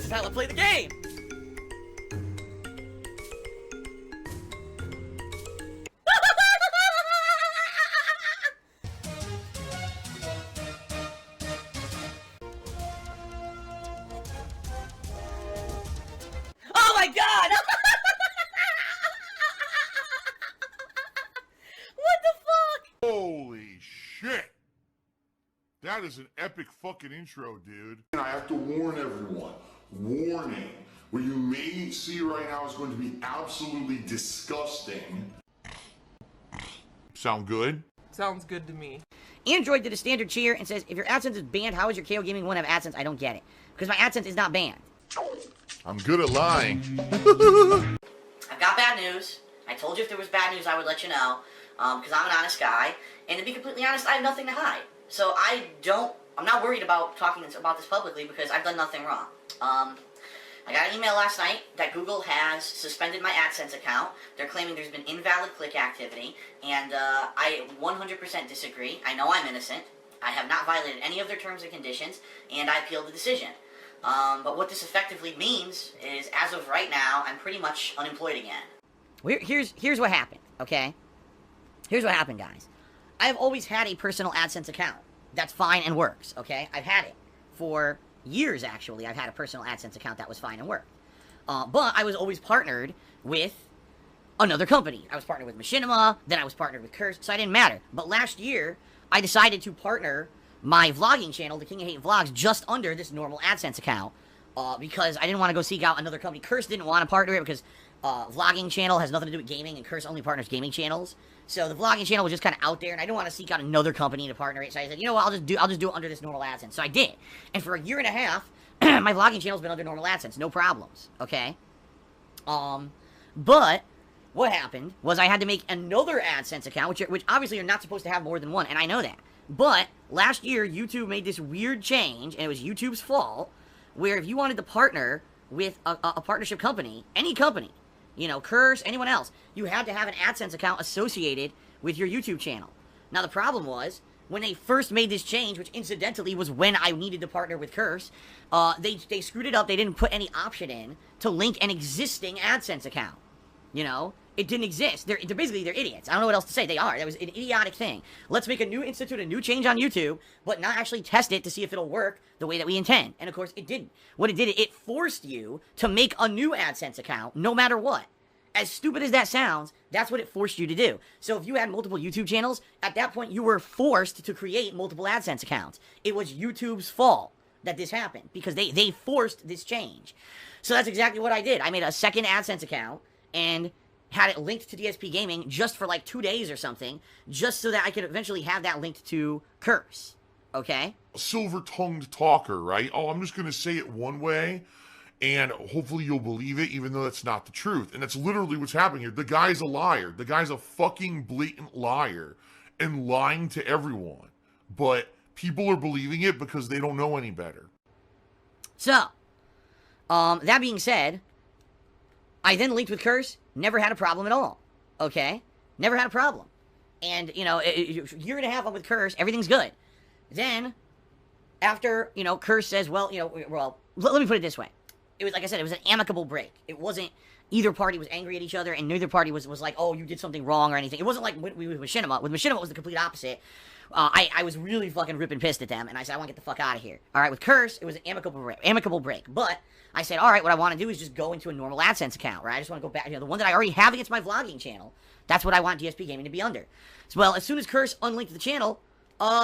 This is how I play the game! Oh my god! What the fuck? Holy shit! That is an epic fucking intro, dude. And I have to warn everyone, warning, what you may see right now is going to be absolutely disgusting. Sound good? Sounds good to me. Android did a standard cheer and says, if your AdSense is banned, how is your KO Gaming 1 have AdSense? I don't get it. Because my AdSense is not banned. I'm good at lying. I've got bad news. I told you if there was bad news, I would let you know. Because I'm an honest guy. And to be completely honest, I have nothing to hide. So I'm not worried about talking about this publicly because I've done nothing wrong. I got an email last night that Google has suspended my AdSense account. They're claiming there's been invalid click activity, and I 100% disagree. I know I'm innocent. I have not violated any of their terms and conditions, and I appealed the decision. But what this effectively means is, as of right now, I'm pretty much unemployed again. Here's what happened, okay? Here's what happened, guys. I've always had a personal AdSense account. That's fine and works, okay? I've had it for years, actually. I've had a personal AdSense account that was fine and worked. But I was always partnered with another company. I was partnered with Machinima, then I was partnered with Curse, so I didn't matter. But last year, I decided to partner my vlogging channel, The King of Hate Vlogs, just under this normal AdSense account, because I didn't want to go seek out another company. Curse didn't want to partner it because vlogging channel has nothing to do with gaming, and Curse only partners gaming channels. So the vlogging channel was just kind of out there, and I didn't want to seek out another company to partner it. So I said, you know what, I'll just do it under this normal AdSense. So I did, and for a year and a half, my vlogging channel's been under normal AdSense, no problems. Okay. But what happened was I had to make another AdSense account, which obviously you're not supposed to have more than one, and I know that. But last year, YouTube made this weird change, and it was YouTube's fault, where if you wanted to partner with a partnership company, any company, you know, Curse, anyone else, you had to have an AdSense account associated with your YouTube channel. Now, the problem was, when they first made this change, which incidentally was when I needed to partner with Curse, they screwed it up. They didn't put any option in to link an existing AdSense account. You know? It didn't exist. They're idiots. I don't know what else to say. They are. That was an idiotic thing. Let's institute a new change on YouTube, but not actually test it to see if it'll work the way that we intend. And of course, it didn't. What it did, it forced you to make a new AdSense account, no matter what. As stupid as that sounds, that's what it forced you to do. So if you had multiple YouTube channels, at that point, you were forced to create multiple AdSense accounts. It was YouTube's fault that this happened, because they forced this change. So that's exactly what I did. I made a second AdSense account, and had it linked to DsPgaming just for like 2 days or something, just so that I could eventually have that linked to Curse. Okay? Silver-tongued talker, right? Oh, I'm just going to say it one way, and hopefully you'll believe it, even though that's not the truth. And that's literally what's happening here. The guy's a liar. The guy's a fucking blatant liar and lying to everyone. But people are believing it because they don't know any better. So, that being said, I then linked with Curse, never had a problem at all, okay? Never had a problem. And, you know, a year and a half I'm with Curse, everything's good. Then, after, you know, Curse says, well, you know, let me put it this way. It was, like I said, it was an amicable break. It wasn't, either party was angry at each other, and neither party was like, oh, you did something wrong or anything. It wasn't like with Machinima. With Machinima, it was the complete opposite. I was really fucking ripping pissed at them, and I said, I want to get the fuck out of here. All right, with Curse, it was an amicable break. But I said, all right, what I want to do is just go into a normal AdSense account, right? I just want to go back, you know, the one that I already have against my vlogging channel. That's what I want DsPgaming to be under. So, well, as soon as Curse unlinked the channel,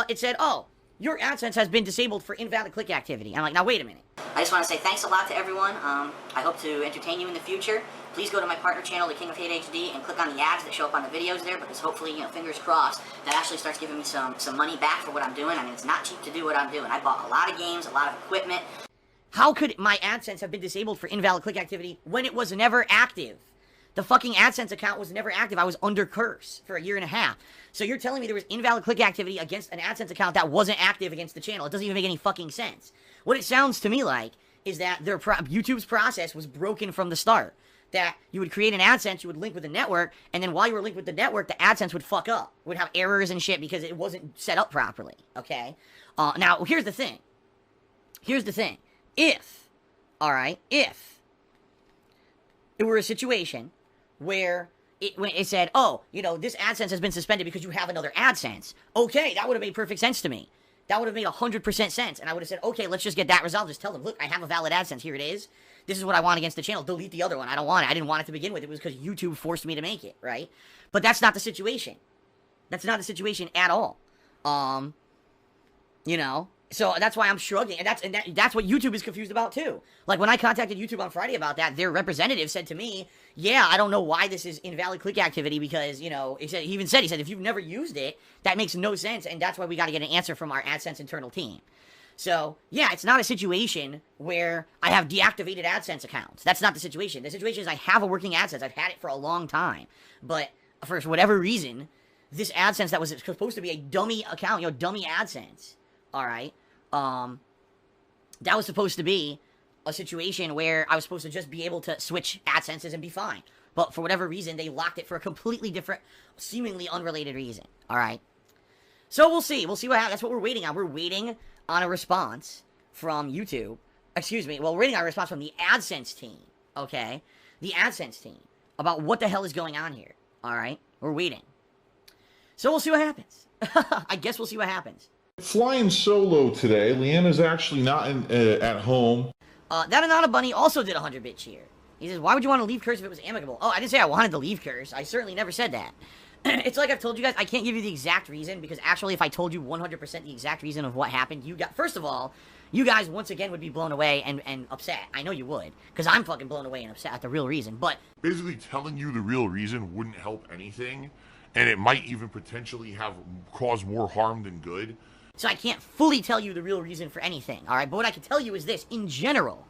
it said, oh, your AdSense has been disabled for invalid click activity. I'm like, now wait a minute. I just want to say thanks a lot to everyone. I hope to entertain you in the future. Please go to my partner channel, The King of Hate HD, and click on the ads that show up on the videos there, because hopefully, you know, fingers crossed, that actually starts giving me some money back for what I'm doing. I mean, it's not cheap to do what I'm doing. I bought a lot of games, a lot of equipment. How could my AdSense have been disabled for invalid click activity when it was never active? The fucking AdSense account was never active. I was under Curse for a year and a half. So you're telling me there was invalid click activity against an AdSense account that wasn't active against the channel. It doesn't even make any fucking sense. What it sounds to me like is that YouTube's process was broken from the start. That you would create an AdSense, you would link with the network, and then while you were linked with the network, the AdSense would fuck up. Would have errors and shit because it wasn't set up properly, okay? Now, here's the thing. If all right, if it were a situation where when it said, oh, you know, this AdSense has been suspended because you have another AdSense. Okay, that would have made perfect sense to me. That would have made 100% sense. And I would have said, okay, let's just get that resolved. Just tell them, look, I have a valid AdSense. Here it is. This is what I want against the channel. Delete the other one. I don't want it. I didn't want it to begin with. It was because YouTube forced me to make it, right? But that's not the situation. That's not the situation at all. You know, so that's why I'm shrugging, and that's what YouTube is confused about too. Like when I contacted YouTube on Friday about that, their representative said to me, "Yeah, I don't know why this is invalid click activity because, you know," he said if you've never used it, that makes no sense, and that's why we got to get an answer from our AdSense internal team. So yeah, it's not a situation where I have deactivated AdSense accounts. That's not the situation. The situation is I have a working AdSense. I've had it for a long time, but for whatever reason, this AdSense that was supposed to be a dummy account, you know, dummy AdSense. All right, that was supposed to be a situation where I was supposed to just be able to switch AdSenses and be fine. But for whatever reason, they locked it for a completely different, seemingly unrelated reason. All right, so we'll see. We'll see what happens. That's what we're waiting on. We're waiting on a response from YouTube. Excuse me. Well, we're waiting on a response from the AdSense team. Okay, the AdSense team about what the hell is going on here. All right, we're waiting. So we'll see what happens. I guess we'll see what happens. Flying solo today. Leanna's actually not at home. That Anana Bunny also did a 100-bit cheer. He says, why would you want to leave Curse if it was amicable? Oh, I didn't say I wanted to leave Curse. I certainly never said that. It's like I've told you guys, I can't give you the exact reason, because actually if I told you 100% the exact reason of what happened, first of all, you guys once again would be blown away and upset. I know you would, because I'm fucking blown away and upset at the real reason, but... Basically telling you the real reason wouldn't help anything, and it might even potentially cause more harm than good. So I can't fully tell you the real reason for anything, all right? But what I can tell you is this, in general,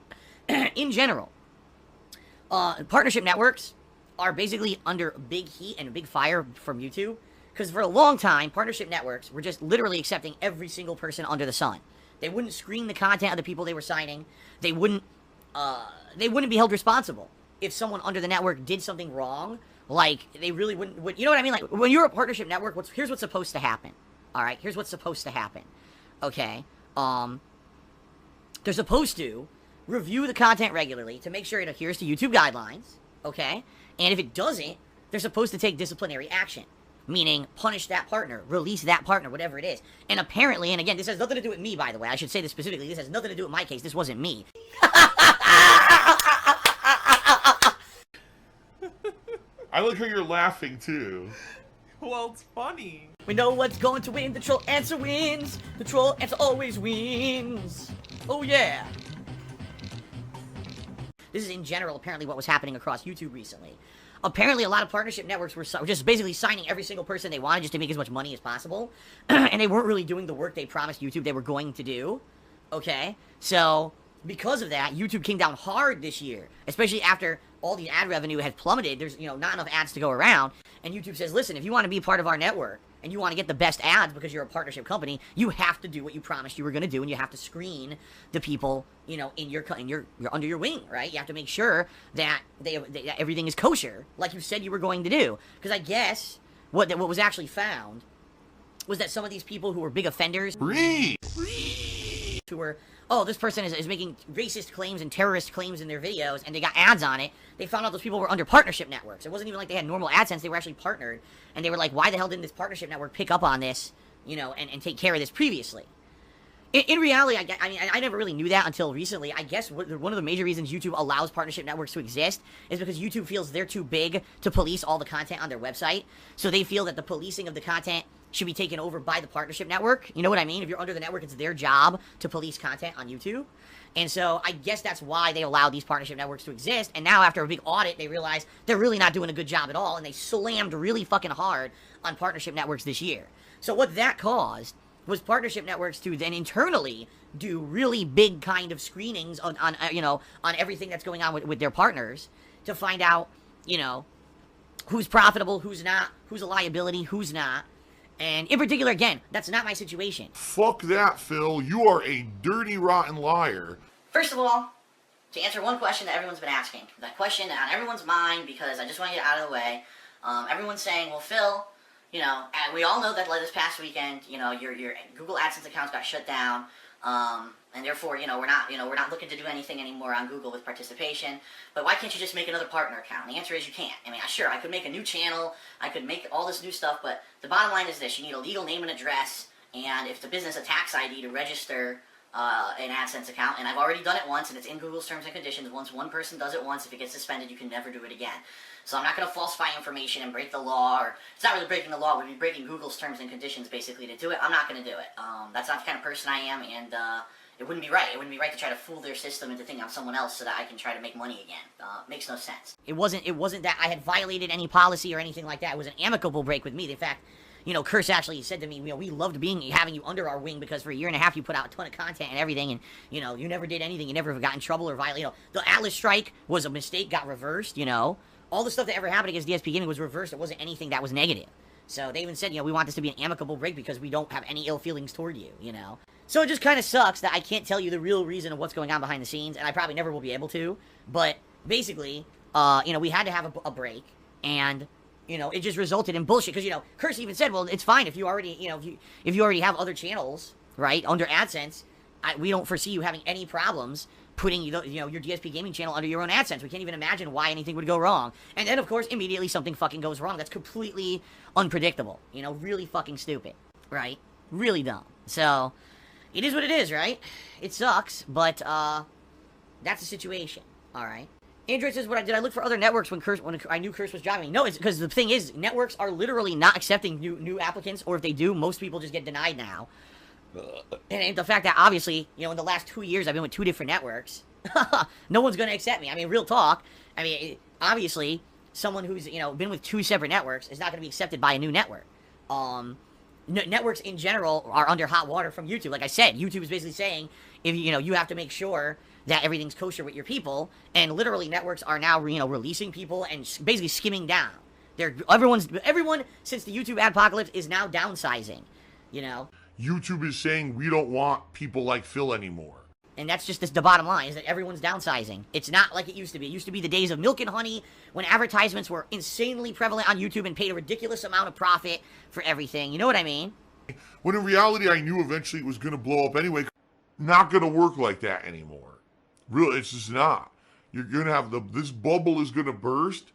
partnership networks are basically under big heat and big fire from YouTube, because for a long time, partnership networks were just literally accepting every single person under the sun. They wouldn't screen the content of the people they were signing. They wouldn't be held responsible if someone under the network did something wrong. Like, they really wouldn't, you know what I mean? Like, when you're a partnership network, here's what's supposed to happen. All right, here's what's supposed to happen. Okay, they're supposed to review the content regularly to make sure it adheres to YouTube guidelines, okay? And if it doesn't, they're supposed to take disciplinary action, meaning punish that partner, release that partner, whatever it is. And apparently, and again, this has nothing to do with me, by the way. I should say this specifically. This has nothing to do with my case. This wasn't me. I like how you're laughing, too. Well, it's funny. We know what's going to win. The troll answer wins. The troll answer always wins. Oh, yeah. This is in general apparently what was happening across YouTube recently. Apparently a lot of partnership networks were just basically signing every single person they wanted just to make as much money as possible. And they weren't really doing the work they promised YouTube they were going to do. Okay? So, because of that, YouTube came down hard this year. Especially after all the ad revenue had plummeted. There's, you know, not enough ads to go around. And YouTube says, listen, if you want to be a part of our network, and you want to get the best ads because you're a partnership company, you have to do what you promised you were going to do, and you have to screen the people, you know, you're under your wing, right? You have to make sure that that everything is kosher, like you said you were going to do. Because I guess what was actually found was that some of these people who were big offenders, who were, oh, this person is making racist claims and terrorist claims in their videos, and they got ads on it, they found out those people were under partnership networks. It wasn't even like they had normal AdSense, they were actually partnered, and they were like, why the hell didn't this partnership network pick up on this, you know, and take care of this previously? In reality, I mean, I never really knew that until recently. I guess one of the major reasons YouTube allows partnership networks to exist is because YouTube feels they're too big to police all the content on their website, so they feel that the policing of the content should be taken over by the partnership network. You know what I mean? If you're under the network, it's their job to police content on YouTube. And so I guess that's why they allow these partnership networks to exist. And now after a big audit, they realize they're really not doing a good job at all. And they slammed really fucking hard on partnership networks this year. So what that caused was partnership networks to then internally do really big kind of screenings on you know, on everything that's going on with their partners to find out, you know, who's profitable, who's not, who's a liability, who's not. And in particular, again, that's not my situation. Fuck that, Phil. You are a dirty, rotten liar. First of all, to answer one question that everyone's been asking, that question on everyone's mind, because I just want to get it out of the way, everyone's saying, well, Phil, you know, we all know that this past weekend, you know, your Google AdSense accounts got shut down. And therefore, we're not looking to do anything anymore on Google with participation. But why can't you just make another partner account? And the answer is you can't. I mean, sure, I could make a new channel, I could make all this new stuff, but the bottom line is this: you need a legal name and address, and if the business a tax ID to register an AdSense account, and I've already done it once, and it's in Google's terms and conditions. Once one person does it once, if it gets suspended, you can never do it again. So I'm not going to falsify information and break the law, or it's not really breaking the law, we'd be breaking Google's terms and conditions basically to do it. I'm not going to do it. That's not the kind of person I am, and it wouldn't be right. It wouldn't be right to try to fool their system into thinking I'm someone else so that I can try to make money again. Makes no sense. It wasn't that I had violated any policy or anything like that. It was an amicable break with me. In fact, Curse actually said to me, we loved having you under our wing because for a year and a half you put out a ton of content and everything, and, you never did anything. You never got in trouble or violated. The Atlas strike was a mistake, got reversed, All the stuff that ever happened against DSP Gaming was reversed. It wasn't anything that was negative. So they even said, we want this to be an amicable break because we don't have any ill feelings toward you, So it just kind of sucks that I can't tell you the real reason of what's going on behind the scenes, and I probably never will be able to. But basically, we had to have a break, and it just resulted in bullshit. Because Curse even said, well, it's fine if you already, if you already have other channels, right, under AdSense. We don't foresee you having any problems putting your DSP Gaming channel under your own AdSense. We can't even imagine why anything would go wrong. And then, of course, immediately something fucking goes wrong. That's completely unpredictable. Really fucking stupid, right? Really dumb. So it is what it is, right? It sucks, but that's the situation. All right. Android says, did I look for other networks when I knew Curse was driving me? No, it's because the thing is, networks are literally not accepting new applicants, or if they do, most people just get denied now. And the fact that, obviously, in the last 2 years, I've been with 2 different networks. No one's going to accept me. I mean, real talk. I mean, obviously, someone who's, been with 2 separate networks is not going to be accepted by a new network. Networks in general are under hot water from YouTube. Like I said, YouTube is basically saying, if you have to make sure that everything's kosher with your people, and literally networks are now, releasing people and basically skimming down. Everyone since the YouTube adpocalypse is now downsizing, YouTube is saying we don't want people like Phil anymore. And that's just the bottom line, is that everyone's downsizing. It's not like it used to be. It used to be the days of milk and honey, when advertisements were insanely prevalent on YouTube and paid a ridiculous amount of profit for everything. You know what I mean? When in reality, I knew eventually it was going to blow up anyway. Not going to work like that anymore. Really, it's just not. You're going to have this bubble is going to burst.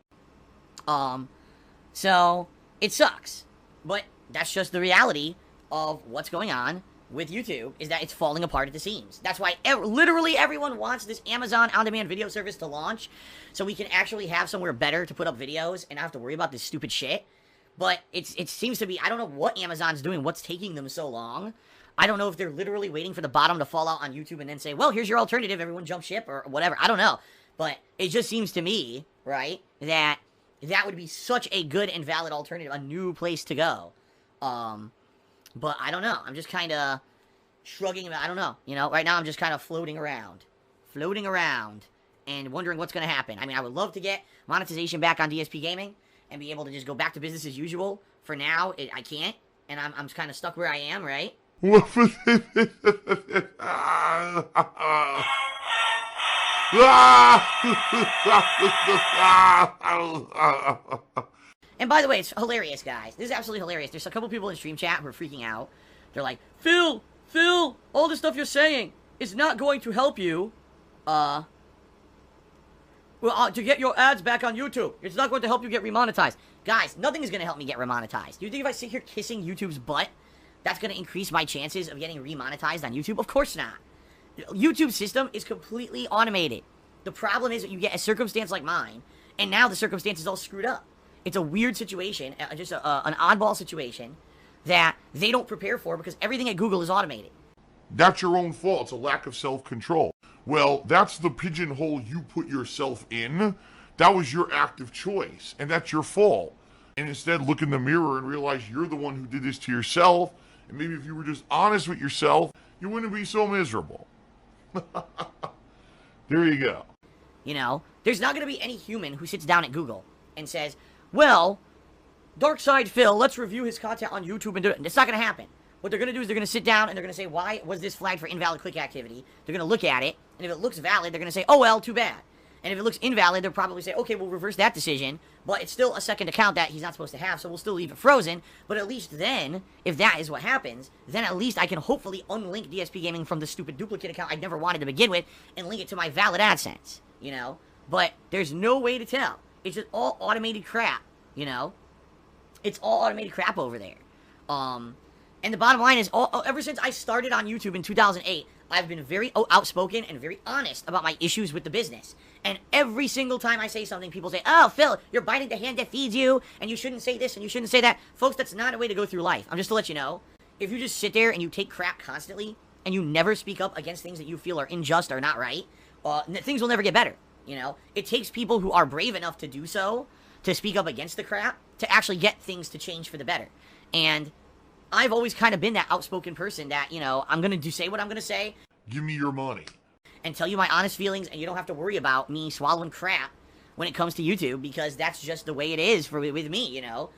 So, it sucks. But that's just the reality of what's going on with YouTube, is that it's falling apart at the seams. That's why literally everyone wants this Amazon on-demand video service to launch, so we can actually have somewhere better to put up videos and not have to worry about this stupid shit. But it seems to be, I don't know what Amazon's doing, what's taking them so long. I don't know if they're literally waiting for the bottom to fall out on YouTube and then say, well, here's your alternative, everyone jump ship, or whatever. I don't know. But it just seems to me, right, that would be such a good and valid alternative, a new place to go. But I don't know. I'm just kind of shrugging about, I don't know. Right now I'm just kind of floating around, and wondering what's going to happen. I mean, I would love to get monetization back on DSP Gaming and be able to just go back to business as usual. For now, I can't, and I'm kind of stuck where I am, right? And by the way, it's hilarious, guys. This is absolutely hilarious. There's a couple people in stream chat who are freaking out. They're like, Phil, all the stuff you're saying is not going to help you, to get your ads back on YouTube. It's not going to help you get remonetized. Guys, nothing is going to help me get remonetized. Do you think if I sit here kissing YouTube's butt, that's going to increase my chances of getting remonetized on YouTube? Of course not. YouTube's system is completely automated. The problem is that you get a circumstance like mine, and now the circumstance is all screwed up. It's a weird situation, just an oddball situation that they don't prepare for because everything at Google is automated. That's your own fault. It's a lack of self-control. Well, that's the pigeonhole you put yourself in. That was your active choice, and that's your fault. And instead, look in the mirror and realize you're the one who did this to yourself. And maybe if you were just honest with yourself, you wouldn't be so miserable. There you go. There's not going to be any human who sits down at Google and says, well, Darkside Phil, let's review his content on YouTube and do it. And it's not going to happen. What they're going to do is they're going to sit down and they're going to say, why was this flagged for invalid click activity? They're going to look at it, and if it looks valid, they're going to say, oh, well, too bad. And if it looks invalid, they'll probably say, okay, we'll reverse that decision, but it's still a second account that he's not supposed to have, so we'll still leave it frozen. But at least then, if that is what happens, then at least I can hopefully unlink DSP Gaming from the stupid duplicate account I never wanted to begin with and link it to my valid AdSense, you know? But there's no way to tell. It's just all automated crap, you know? It's all automated crap over there. And the bottom line is, ever since I started on YouTube in 2008, I've been very outspoken and very honest about my issues with the business. And every single time I say something, people say, oh, Phil, you're biting the hand that feeds you, and you shouldn't say this, and you shouldn't say that. Folks, that's not a way to go through life. I'm just to let you know, if you just sit there and you take crap constantly, and you never speak up against things that you feel are unjust or not right, things will never get better, you know? It takes people who are brave enough to do so, to speak up against the crap, to actually get things to change for the better. And I've always kind of been that outspoken person that, you know, I'm going to say what I'm going to say. Give me your money. And tell you my honest feelings, and you don't have to worry about me swallowing crap when it comes to YouTube, because that's just the way it is with me, you know?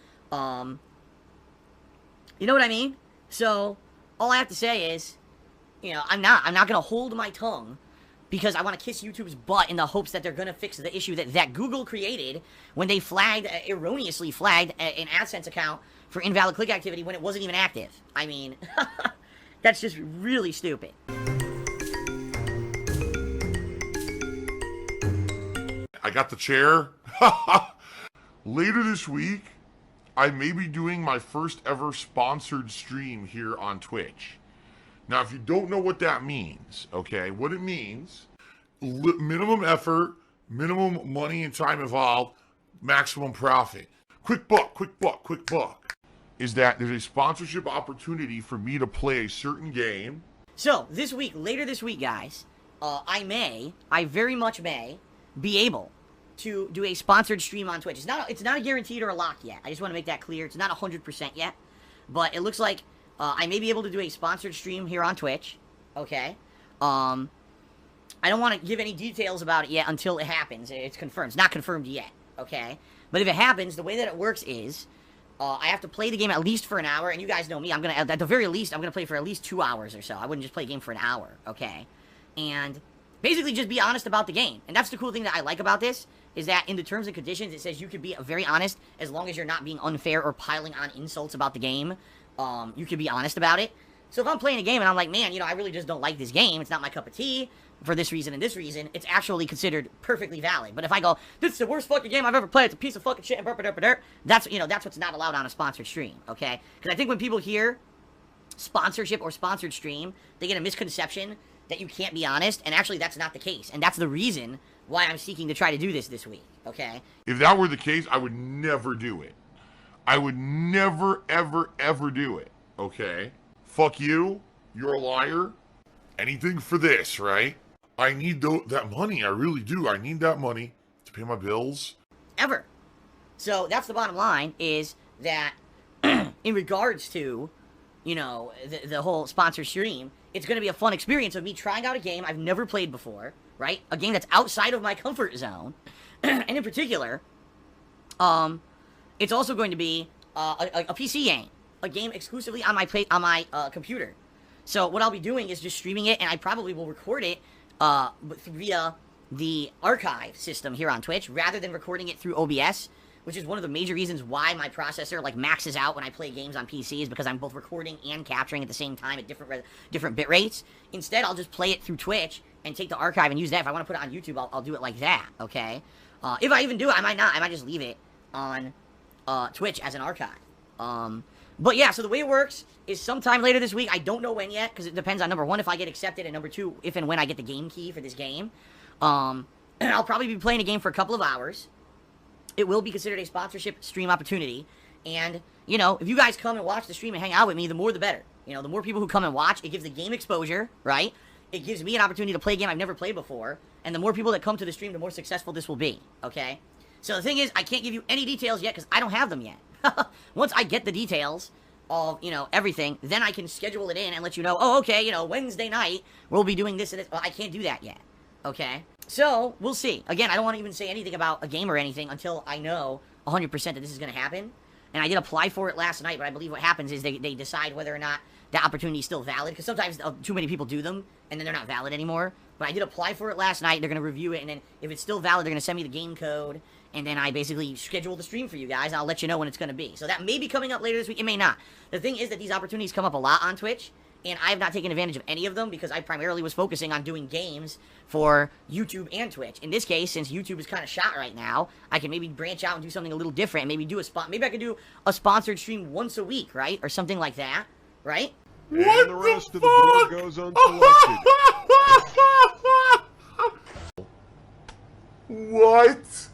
You know what I mean? So, all I have to say is, you know, I'm not going to hold my tongue because I want to kiss YouTube's butt in the hopes that they're going to fix the issue that Google created when they erroneously flagged an AdSense account for invalid click activity when it wasn't even active. I mean, that's just really stupid. I got the chair. Later this week, I may be doing my first ever sponsored stream here on Twitch. Now, if you don't know what that means, okay, what it means, minimum effort, minimum money and time involved, maximum profit. Quick buck, is that there's a sponsorship opportunity for me to play a certain game. So, later this week, guys, I very much may, be able to do a sponsored stream on Twitch. It's not a guaranteed or a lock yet. I just want to make that clear. It's not 100% yet, but it looks like I may be able to do a sponsored stream here on Twitch, okay? I don't want to give any details about it yet until it happens. It's confirmed. It's not confirmed yet, okay? But if it happens, the way that it works is I have to play the game at least for an hour, and you guys know me. I'm going to, at the very least, I'm going to play for at least 2 hours or so. I wouldn't just play a game for an hour, okay? And basically just be honest about the game. And that's the cool thing that I like about this, is that in the terms and conditions, it says you can be very honest as long as you're not being unfair or piling on insults about the game. You can be honest about it. So if I'm playing a game and I'm like, man, you know, I really just don't like this game, it's not my cup of tea, for this reason and this reason, it's actually considered perfectly valid. But if I go, this is the worst fucking game I've ever played, it's a piece of fucking shit, and that's, you know, that's what's not allowed on a sponsored stream, okay? Because I think when people hear sponsorship or sponsored stream, they get a misconception that you can't be honest, and actually that's not the case. And that's the reason why I'm seeking to try to do this week, okay? If that were the case, I would never do it. I would never, ever, ever do it, okay? Fuck you, you're a liar. Anything for this, right? I need that money, I really do. I need that money to pay my bills. Ever. So that's the bottom line, is that in regards to, you know, the whole sponsored stream, it's going to be a fun experience of me trying out a game I've never played before, right? A game that's outside of my comfort zone. And in particular, it's also going to be a PC game, a game exclusively on my computer. So what I'll be doing is just streaming it, and I probably will record it via the archive system here on Twitch, rather than recording it through OBS, which is one of the major reasons why my processor like maxes out when I play games on PC, is because I'm both recording and capturing at the same time at different bit rates. Instead, I'll just play it through Twitch and take the archive and use that. If I want to put it on YouTube, I'll do it like that, okay? If I even do it, I might not. I might just leave it on Twitch as an archive. But yeah, so the way it works is sometime later this week. I don't know when yet, because it depends on, number one, if I get accepted, and number two, if and when I get the game key for this game. I'll probably be playing a game for a couple of hours. It will be considered a sponsorship stream opportunity. And, you know, if you guys come and watch the stream and hang out with me, the more the better. You know, the more people who come and watch, it gives the game exposure, right? It gives me an opportunity to play a game I've never played before. And the more people that come to the stream, the more successful this will be, okay? So the thing is, I can't give you any details yet because I don't have them yet. Once I get the details of, you know, everything, then I can schedule it in and let you know, oh, okay, you know, Wednesday night, we'll be doing this and this. Well, I can't do that yet, okay? So, we'll see. Again, I don't want to even say anything about a game or anything until I know 100% that this is going to happen. And I did apply for it last night, but I believe what happens is they decide whether or not that opportunity is still valid. Because sometimes too many people do them, and then they're not valid anymore. But I did apply for it last night. They're going to review it, and then if it's still valid, they're going to send me the game code, and then I basically schedule the stream for you guys. I'll let you know when it's going to be. So that may be coming up later this week. It may not. The thing is that these opportunities come up a lot on Twitch, and I have not taken advantage of any of them because I primarily was focusing on doing games for YouTube and Twitch. In this case, since YouTube is kind of shot right now, I can maybe branch out and do something a little different, and maybe do a spot. Maybe I could do a sponsored stream once a week, right? Or something like that, right? And the rest of the board goes unselected. What?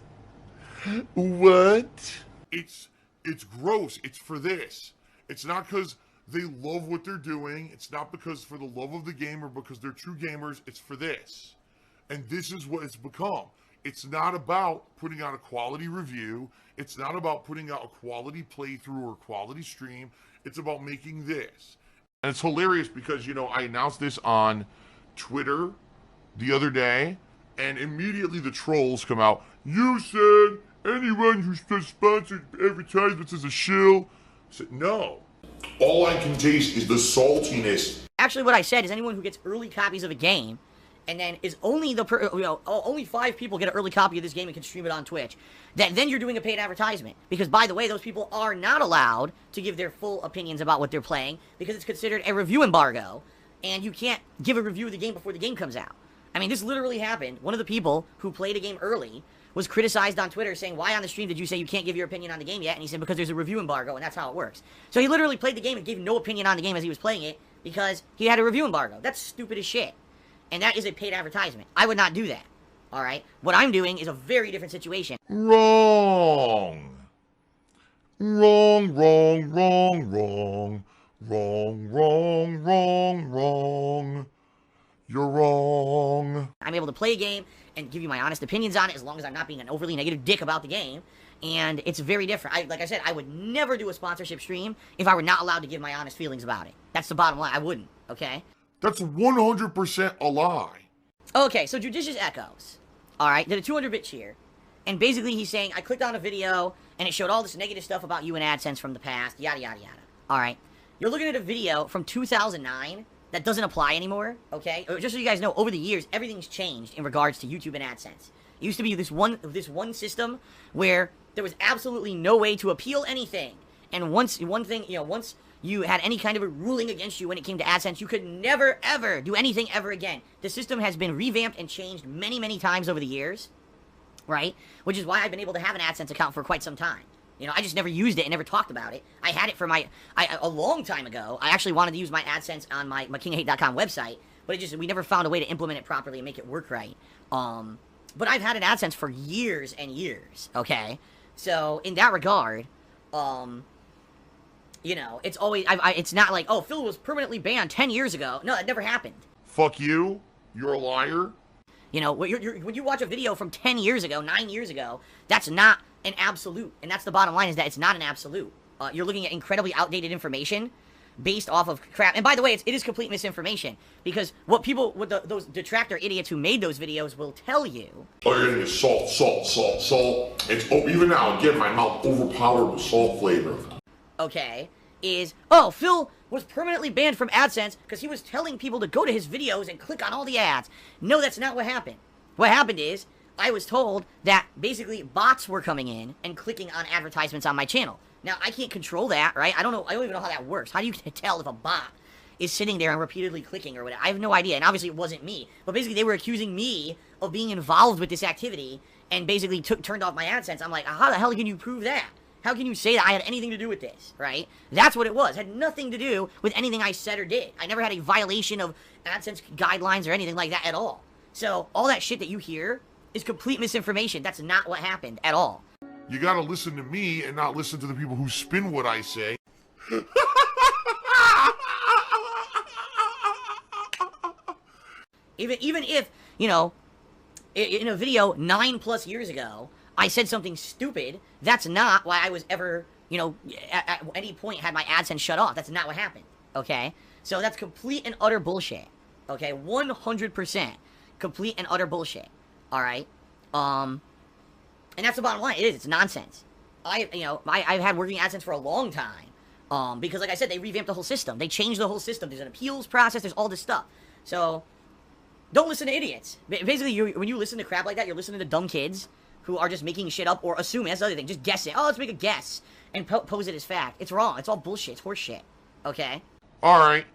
What? It's gross. It's for this. It's not because they love what they're doing. It's not because for the love of the game or because they're true gamers. It's for this. And this is what it's become. It's not about putting out a quality review. It's not about putting out a quality playthrough or quality stream. It's about making this. And it's hilarious because, you know, I announced this on Twitter the other day, and immediately the trolls come out. You said anyone who does sponsored advertisements is a shill. I said, no. All I can taste is the saltiness. Actually, what I said is anyone who gets early copies of a game, and then is only only 5 people get an early copy of this game and can stream it on Twitch, then you're doing a paid advertisement. Because, by the way, those people are not allowed to give their full opinions about what they're playing because it's considered a review embargo, and you can't give a review of the game before the game comes out. I mean, this literally happened. One of the people who played a game early was criticized on Twitter saying, why on the stream did you say you can't give your opinion on the game yet? And he said, because there's a review embargo, and that's how it works. So he literally played the game and gave no opinion on the game as he was playing it because he had a review embargo. That's stupid as shit. And that is a paid advertisement. I would not do that. Alright? What I'm doing is a very different situation. Wrong. Wrong, wrong, wrong, wrong. Wrong, wrong, wrong, wrong. You're wrong. I'm able to play a game and give you my honest opinions on it as long as I'm not being an overly negative dick about the game. And it's very different. Like I said, I would never do a sponsorship stream if I were not allowed to give my honest feelings about it. That's the bottom line. I wouldn't, okay? That's 100% a lie. Okay, so Judicious Echoes, alright, did a 200-bit cheer. And basically he's saying, I clicked on a video, and it showed all this negative stuff about you and AdSense from the past, yada, yada, yada. Alright, you're looking at a video from 2009 that doesn't apply anymore, okay? Just so you guys know, over the years, everything's changed in regards to YouTube and AdSense. It used to be this one system where there was absolutely no way to appeal anything. And once you had any kind of a ruling against you when it came to AdSense, you could never, ever do anything ever again. The system has been revamped and changed many, many times over the years, right? Which is why I've been able to have an AdSense account for quite some time. You know, I just never used it and never talked about it. I had it for a long time ago. I actually wanted to use my AdSense on my kingofhate.com website, but we never found a way to implement it properly and make it work right. But I've had an AdSense for years and years, okay? So, in that regard, you know, it's always, it's not like, oh, Phil was permanently banned 10 years ago. No, that never happened. Fuck you. You're a liar. You know, when you watch a video from 10 years ago, 9 years ago, that's not an absolute. And that's the bottom line, is that it's not an absolute. You're looking at incredibly outdated information based off of crap. And by the way, it is complete misinformation. Because what those detractor idiots who made those videos will tell you. Oh, you're getting salt, salt, salt, salt. It's, even now, again, my mouth overpowered with salt flavor. Okay, is, oh, Phil was permanently banned from AdSense because he was telling people to go to his videos and click on all the ads. No, that's not what happened. What happened is, I was told that basically bots were coming in and clicking on advertisements on my channel. Now, I can't control that, right? I don't even know how that works. How do you tell if a bot is sitting there and repeatedly clicking or whatever? I have no idea, and obviously it wasn't me. But basically they were accusing me of being involved with this activity and basically turned off my AdSense. I'm like, how the hell can you prove that? How can you say that I had anything to do with this, right? That's what it was. It had nothing to do with anything I said or did. I never had a violation of AdSense guidelines or anything like that at all. So, all that shit that you hear is complete misinformation. That's not what happened at all. You gotta listen to me and not listen to the people who spin what I say. Even if, you know, in a video 9+ years ago, I said something stupid, that's not why I was ever, you know, at any point had my AdSense shut off. That's not what happened, okay? So that's complete and utter bullshit, okay? 100% complete and utter bullshit, alright? And that's the bottom line. It is. It's nonsense. I've had working AdSense for a long time, because like I said, they revamped the whole system. They changed the whole system. There's an appeals process. There's all this stuff. So, Don't listen to idiots. Basically, when you listen to crap like that, you're listening to dumb kids who are just making shit up or assuming. That's the other thing. Just guessing. Oh, let's make a guess and pose it as fact. It's wrong. It's all bullshit. It's horse shit. Okay? All right.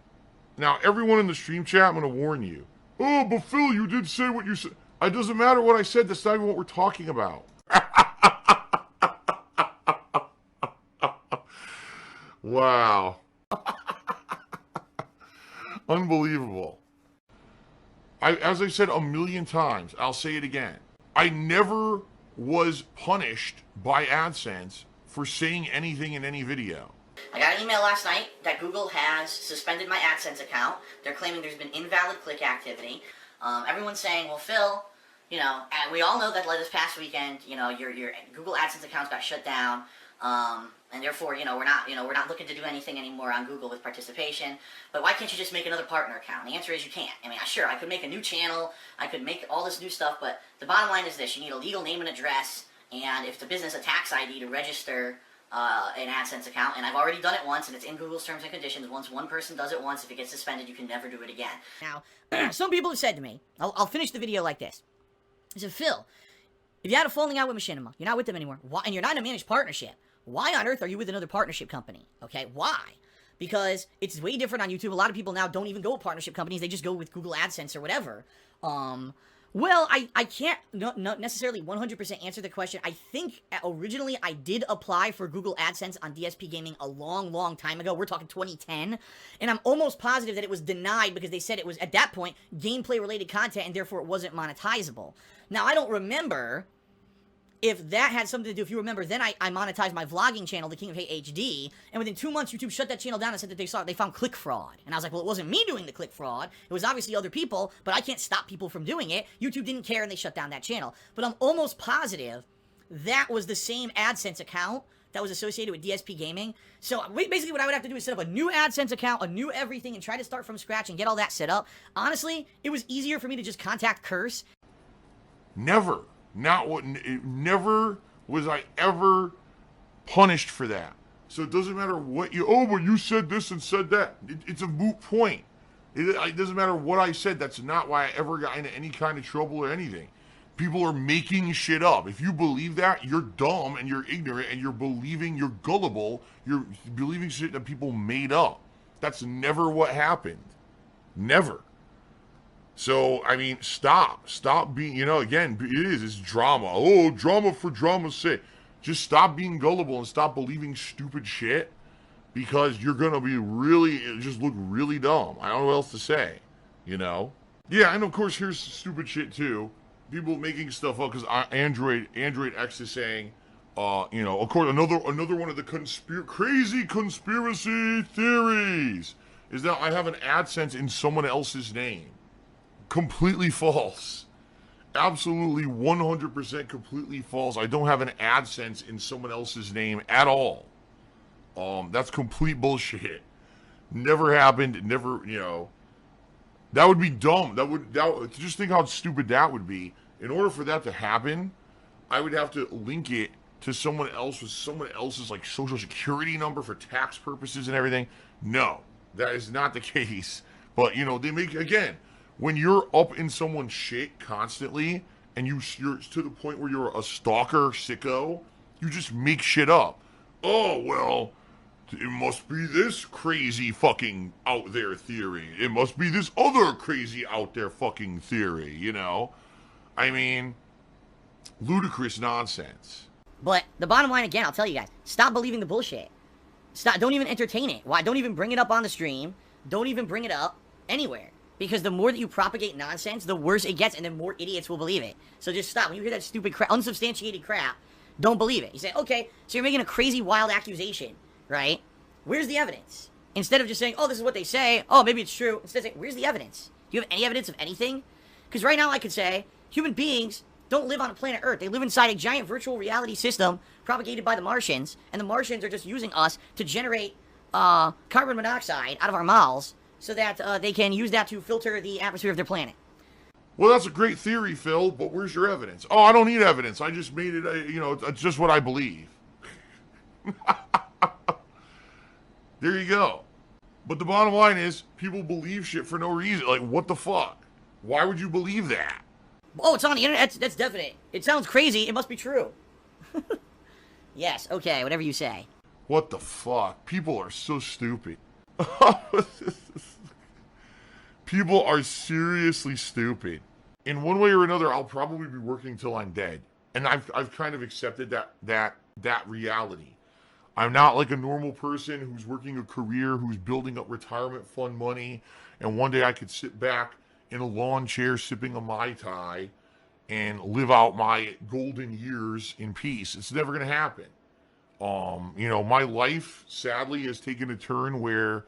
Now, everyone in the stream chat, I'm going to warn you. Oh, but Phil, you did say what you said. It doesn't matter what I said. That's not even what we're talking about. Wow. Unbelievable. As I said a million times, I'll say it again. I never was punished by AdSense for saying anything in any video. I got an email last night that Google has suspended my AdSense account. They're claiming there's been invalid click activity. Everyone's saying, well, Phil, you know, and we all know that this past weekend, you know, your Google AdSense accounts got shut down, and therefore, you know, we're not looking to do anything anymore on Google with participation. But why can't you just make another partner account? And the answer is you can't. I mean, sure, I could make a new channel, I could make all this new stuff, but the bottom line is this: you need a legal name and address, and if the business a tax ID to register an AdSense account, and I've already done it once, and it's in Google's terms and conditions. Once one person does it once, if it gets suspended, you can never do it again. Now, some people have said to me, I'll finish the video like this. I said, Phil, if you had a falling out with Machinima, you're not with them anymore, and you're not in a managed partnership, why on earth are you with another partnership company? Okay, why? Because it's way different on YouTube. A lot of people now don't even go with partnership companies. They just go with Google AdSense or whatever. Well, I can't not necessarily 100% answer the question. I think originally I did apply for Google AdSense on DSP Gaming a long, long time ago. We're talking 2010. And I'm almost positive that it was denied because they said it was, at that point, gameplay-related content and therefore it wasn't monetizable. Now, I don't remember if that had something to do. If you remember, then I monetized my vlogging channel, The King of Hate HD, and within 2 months, YouTube shut that channel down and said that they found click fraud. And I was like, well, it wasn't me doing the click fraud. It was obviously other people, but I can't stop people from doing it. YouTube didn't care, and they shut down that channel. But I'm almost positive that was the same AdSense account that was associated with DSP Gaming. So basically what I would have to do is set up a new AdSense account, a new everything, and try to start from scratch and get all that set up. Honestly, it was easier for me to just contact Curse. Never. Never was I ever punished for that. So it doesn't matter what but you said this and said that. It's a moot point. It doesn't matter what I said. That's not why I ever got into any kind of trouble or anything. People are making shit up. If you believe that, you're dumb and you're ignorant and you're gullible. You're believing shit that people made up. That's never what happened. Never. So, I mean, stop being, again, it's drama. Oh, drama for drama's sake. Just stop being gullible and stop believing stupid shit, because you're going to just look really dumb. I don't know what else to say, Yeah, and of course, here's stupid shit too. People making stuff up because Android X is saying, of course, another one of the crazy conspiracy theories is that I have an AdSense in someone else's name. Completely false. Absolutely 100% completely false. I don't have an AdSense in someone else's name at all. That's complete bullshit. Never happened. Never, that would be dumb. Just think how stupid that would be. In order for that to happen, I would have to link it to someone else with someone else's like social security number for tax purposes and everything. No, that is not the case. But they make, again, when you're up in someone's shit constantly and you're to the point where you're a stalker sicko, you just make shit up. Oh, well, it must be this crazy fucking out there theory. It must be this other crazy out there fucking theory, I mean, ludicrous nonsense. But the bottom line, again, I'll tell you guys, stop believing the bullshit. Don't even entertain it. Why? Don't even bring it up on the stream. Don't even bring it up anywhere. Because the more that you propagate nonsense, the worse it gets, and the more idiots will believe it. So just stop. When you hear that stupid crap, unsubstantiated crap, don't believe it. You say, okay, so you're making a crazy, wild accusation, right? Where's the evidence? Instead of just saying, oh, this is what they say, oh, maybe it's true. Instead, say, where's the evidence? Do you have any evidence of anything? Because right now I could say, human beings don't live on a planet Earth. They live inside a giant virtual reality system propagated by the Martians, and the Martians are just using us to generate carbon monoxide out of our mouths, so that they can use that to filter the atmosphere of their planet. Well, that's a great theory, Phil, but where's your evidence? Oh, I don't need evidence. I just made it, it's just what I believe. There you go. But the bottom line is, people believe shit for no reason. Like, what the fuck? Why would you believe that? Oh, it's on the internet. That's definite. It sounds crazy. It must be true. Yes, okay, whatever you say. What the fuck? People are so stupid. People are seriously stupid. In one way or another, I'll probably be working till I'm dead. And I've kind of accepted that reality. I'm not like a normal person who's working a career, who's building up retirement fund money, and one day I could sit back in a lawn chair sipping a Mai Tai and live out my golden years in peace. It's never going to happen. You know, my life, sadly, has taken a turn where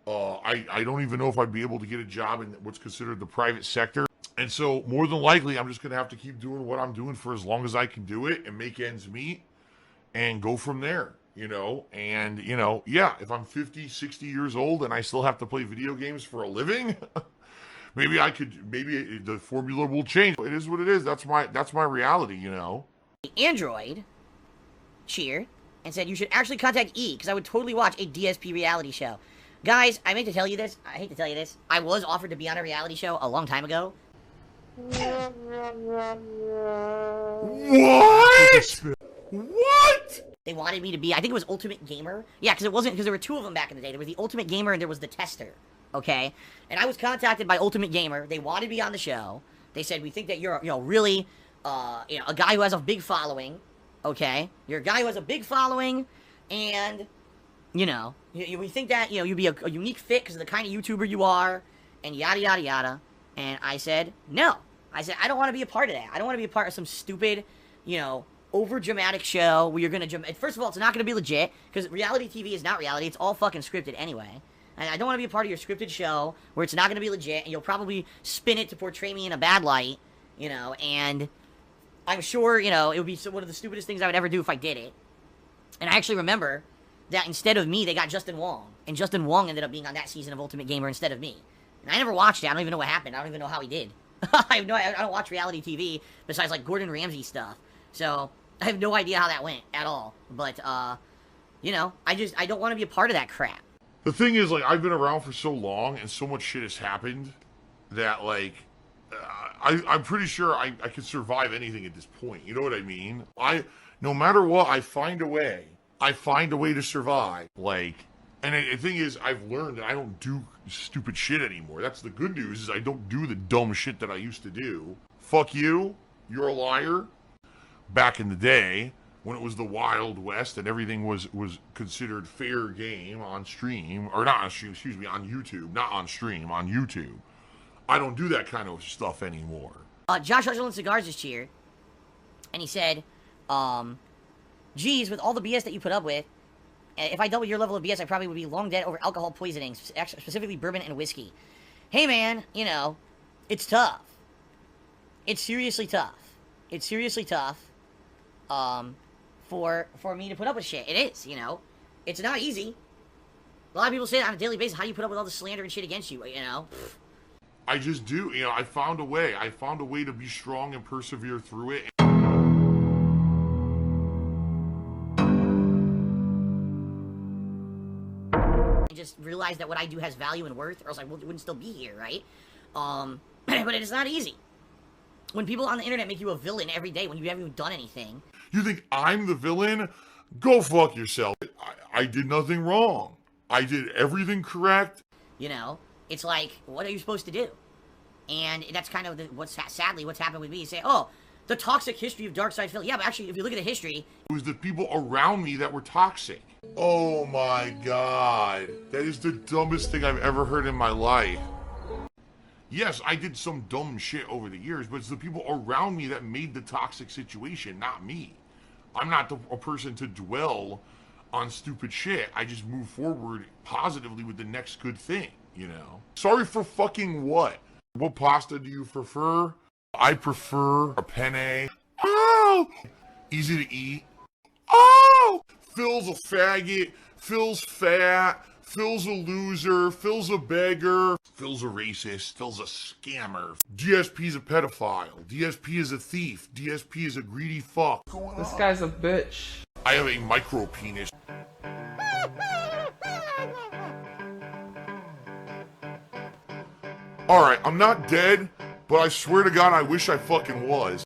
I don't even know if I'd be able to get a job in what's considered the private sector. And so, more than likely, I'm just going to have to keep doing what I'm doing for as long as I can do it and make ends meet and go from there, you know? And, you know, yeah, if I'm 50, 60 years old and I still have to play video games for a living, maybe the formula will change. It is what it is. That's my reality, you know? Android cheered and said you should actually contact E because I would totally watch a DSP reality show. Guys, I hate to tell you this. I was offered to be on a reality show a long time ago. What? They wanted me to be, I think it was Ultimate Gamer. Yeah, because there were two of them back in the day. There was the Ultimate Gamer and there was the Tester. Okay? And I was contacted by Ultimate Gamer. They wanted me on the show. They said, we think that you're, really, a guy who has a big following. Okay? You're a guy who has a big following, and, we think that, you'd be a unique fit because of the kind of YouTuber you are, and yada, yada, yada. And I said, no. I said, I don't want to be a part of that. I don't want to be a part of some stupid, over-dramatic show where you're going to... First of all, it's not going to be legit, because reality TV is not reality. It's all fucking scripted anyway. And I don't want to be a part of your scripted show where it's not going to be legit, and you'll probably spin it to portray me in a bad light, and I'm sure, it would be one of the stupidest things I would ever do if I did it. And I actually remember that instead of me, they got Justin Wong. And Justin Wong ended up being on that season of Ultimate Gamer instead of me. And I never watched it. I don't even know what happened. I don't even know how he did. I don't watch reality TV besides, like, Gordon Ramsay stuff. So, I have no idea how that went at all. But, I don't want to be a part of that crap. The thing is, like, I've been around for so long and so much shit has happened that, like, I'm pretty sure I could survive anything at this point. You know what I mean? No matter what, I find a way. I find a way to survive. Like, and the thing is, I've learned that I don't do stupid shit anymore. That's the good news, is I don't do the dumb shit that I used to do. Fuck you. You're a liar. Back in the day, when it was the Wild West and everything was considered fair game on stream, or not on stream, excuse me, on YouTube, not on stream, on YouTube. I don't do that kind of stuff anymore. Josh Hutchinson Cigars is cheered, and he said, geez, with all the BS that you put up with, if I doubled your level of BS, I probably would be long dead over alcohol poisoning, specifically bourbon and whiskey. Hey man, it's tough. It's seriously tough. It's seriously tough, for me to put up with shit. It is, It's not easy. A lot of people say that on a daily basis. How do you put up with all the slander and shit against you, I just do. I found a way. I found a way to be strong and persevere through it. And just realize that what I do has value and worth, or else I wouldn't still be here, right? But it's not easy. When people on the internet make you a villain every day when you haven't even done anything. You think I'm the villain? Go fuck yourself. I did nothing wrong. I did everything correct. It's like, what are you supposed to do? And that's kind of sadly what's happened with me. You say, oh, the toxic history of Dark Side Philly. Yeah, but actually, if you look at the history... It was the people around me that were toxic. Oh my god. That is the dumbest thing I've ever heard in my life. Yes, I did some dumb shit over the years, but it's the people around me that made the toxic situation, not me. I'm not a person to dwell on stupid shit. I just move forward positively with the next good thing, Sorry for fucking what? What pasta do you prefer? I prefer a penne. Oh! Easy to eat. Oh! Phil's a faggot. Phil's fat. Phil's a loser. Phil's a beggar. Phil's a racist. Phil's a scammer. DSP's a pedophile. DSP is a thief. DSP is a greedy fuck. This guy's a bitch. I have a micro penis. Alright, I'm not dead, but I swear to God, I wish I fucking was.